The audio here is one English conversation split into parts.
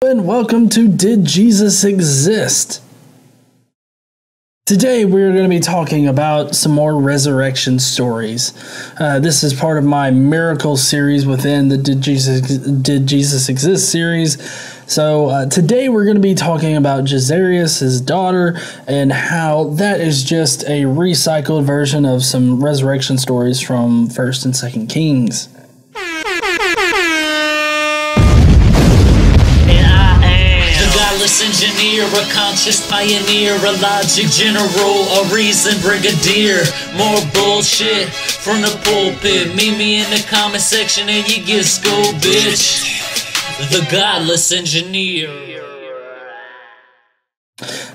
And welcome to Did Jesus Exist? Today we're going to be talking about some more resurrection stories. This is part of my miracle series within the Did Jesus Exist series. So today we're going to be talking about Jairus' daughter and how that is just a recycled version of some resurrection stories from 1st and 2nd Kings. Godless engineer, a conscious pioneer, a logic general, a reason brigadier. More bullshit from the pulpit. Meet me in the comment section and you get schooled, bitch. The Godless engineer.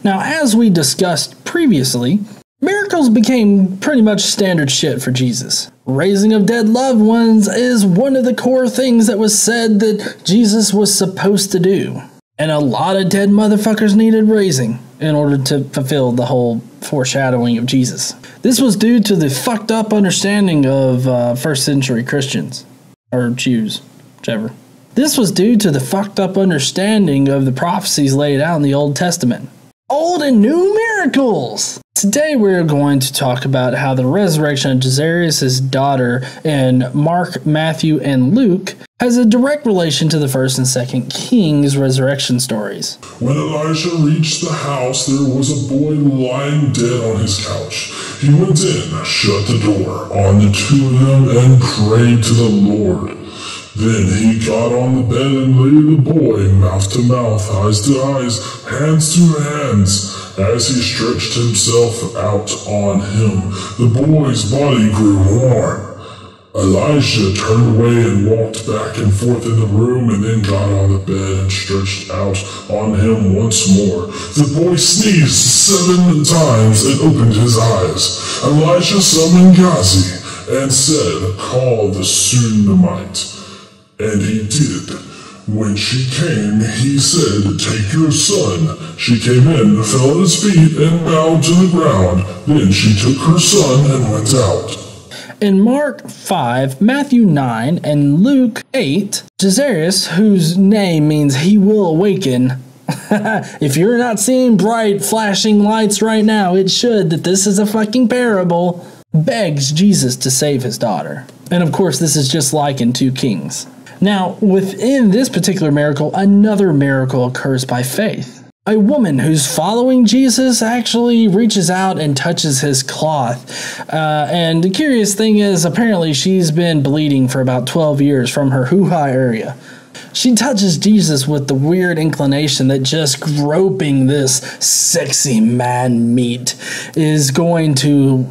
Now, as we discussed previously, miracles became pretty much standard shit for Jesus. Raising of dead loved ones is one of the core things that was said that Jesus was supposed to do. And a lot of dead motherfuckers needed raising in order to fulfill the whole foreshadowing of Jesus. This was due to the fucked up understanding of first century Christians, or Jews, whichever. This was due to the fucked up understanding of the prophecies laid out in the Old Testament. Old and new miracles! Today we're going to talk about how the resurrection of Jairus' daughter in Mark, Matthew, and Luke has a direct relation to the 1st and 2nd Kings resurrection stories. When Elisha reached the house, there was a boy lying dead on his couch. He went in, shut the door on the two of them, and prayed to the Lord. Then he got on the bed and laid the boy mouth to mouth, eyes to eyes, hands to hands. As he stretched himself out on him, the boy's body grew warm. Elisha turned away and walked back and forth in the room, and then got on the bed and stretched out on him once more. The boy sneezed 7 times and opened his eyes. Elisha summoned Gazi and said, "Call the Shunammite." And he did. When she came, he said, "Take your son." She came in, fell at his feet, and bowed to the ground. Then she took her son and went out. In Mark 5, Matthew 9, and Luke 8, Jairus, whose name means he will awaken. If you're not seeing bright flashing lights right now, it should that this is a fucking parable, begs Jesus to save his daughter. And of course, this is just like in 2 Kings. Now, within this particular miracle, another miracle occurs by faith. A woman who's following Jesus actually reaches out and touches his cloth. And the curious thing is, apparently she's been bleeding for about 12 years from her hoo-ha area. She touches Jesus with the weird inclination that just groping this sexy man meat is going to,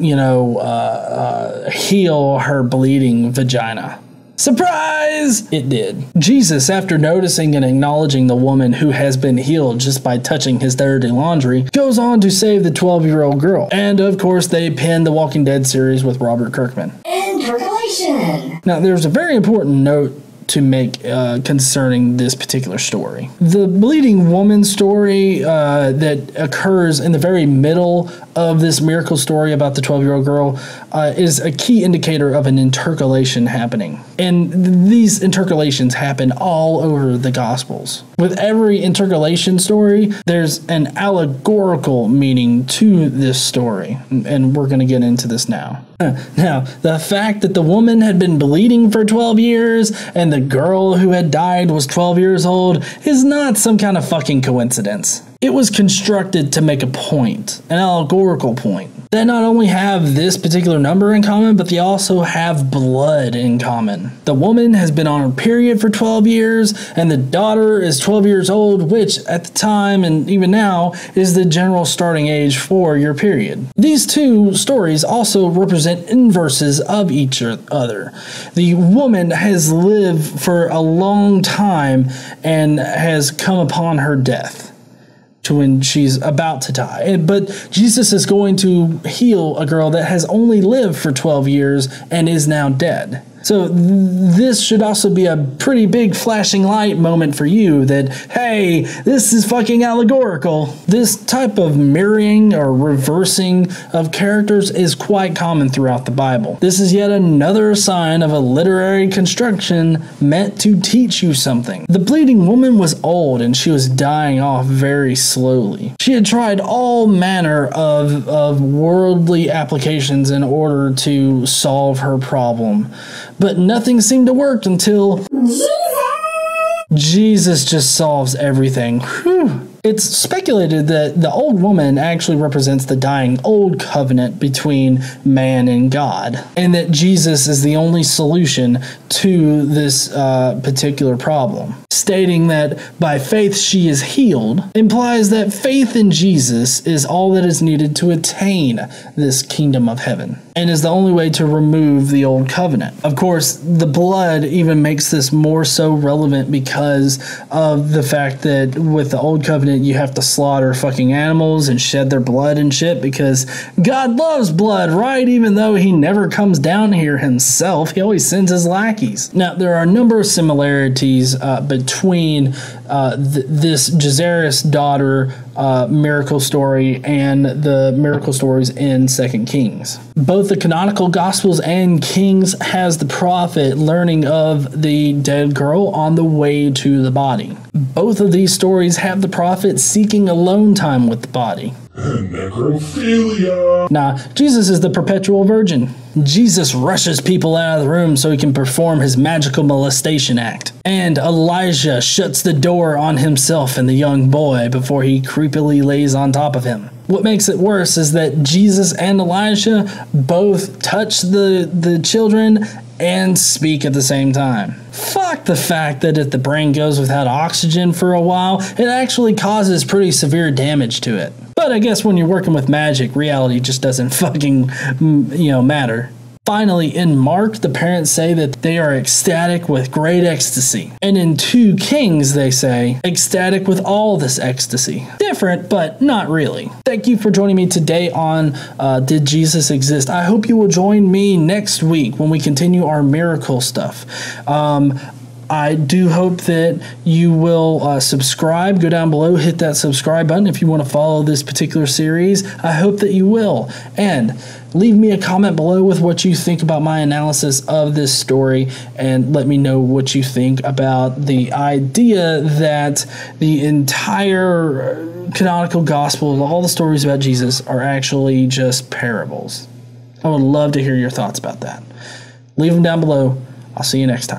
heal her bleeding vagina. Surprise! It did. Jesus, after noticing and acknowledging the woman who has been healed just by touching his dirty laundry, goes on to save the 12-year-old girl. And of course, they pin the Walking Dead series with Robert Kirkman. Intercalation! Now, there's a very important note to make concerning this particular story. The bleeding woman story that occurs in the very middle of this miracle story about the 12-year-old girl is a key indicator of an intercalation happening. And these intercalations happen all over the Gospels. With every intercalation story, there's an allegorical meaning to this story. And we're going to get into this now. Now, the fact that the woman had been bleeding for 12 years and the girl who had died was 12 years old is not some kind of fucking coincidence. It was constructed to make a point, an allegorical point. They not only have this particular number in common, but they also have blood in common. The woman has been on her period for 12 years, and the daughter is 12 years old, which at the time and even now is the general starting age for your period. These two stories also represent inverses of each other. The woman has lived for a long time and has come upon her death to when she's about to die. But Jesus is going to heal a girl that has only lived for 12 years and is now dead. So this should also be a pretty big flashing light moment for you that, hey, this is fucking allegorical. This type of mirroring or reversing of characters is quite common throughout the Bible. This is yet another sign of a literary construction meant to teach you something. The bleeding woman was old and she was dying off very slowly. She had tried all manner of worldly applications in order to solve her problem, but nothing seemed to work until Jesus just solves everything. Whew. It's speculated that the old woman actually represents the dying old covenant between man and God, and that Jesus is the only solution to this particular problem. Stating that by faith she is healed implies that faith in Jesus is all that is needed to attain this kingdom of heaven, and is the only way to remove the old covenant. Of course, the blood even makes this more so relevant because of the fact that with the old covenant you have to slaughter fucking animals and shed their blood and shit because God loves blood, right? Even though he never comes down here himself, he always sends his lackeys. Now, there are a number of similarities between this Jairus Daughter miracle story and the miracle stories in 2 Kings. Both the canonical Gospels and Kings has the prophet learning of the dead girl on the way to the body. Both of these stories have the prophet seeking alone time with the body. Necrophilia. Nah, Jesus is the perpetual virgin. Jesus rushes people out of the room so he can perform his magical molestation act. And Elijah shuts the door on himself and the young boy before he creepily lays on top of him. What makes it worse is that Jesus and Elijah both touch the children and speak at the same time. Fuck the fact that if the brain goes without oxygen for a while, it actually causes pretty severe damage to it. But I guess when you're working with magic, reality just doesn't fucking, matter. Finally, in Mark, the parents say that they are ecstatic with great ecstasy. And in 2 Kings, they say, ecstatic with all this ecstasy. Different, but not really. Thank you for joining me today on Did Jesus Exist? I hope you will join me next week when we continue our miracle stuff. I do hope that you will subscribe. Go down below, hit that subscribe button if you want to follow this particular series. I hope that you will. And leave me a comment below with what you think about my analysis of this story, and let me know what you think about the idea that the entire canonical gospel, all the stories about Jesus, are actually just parables. I would love to hear your thoughts about that. Leave them down below. I'll see you next time.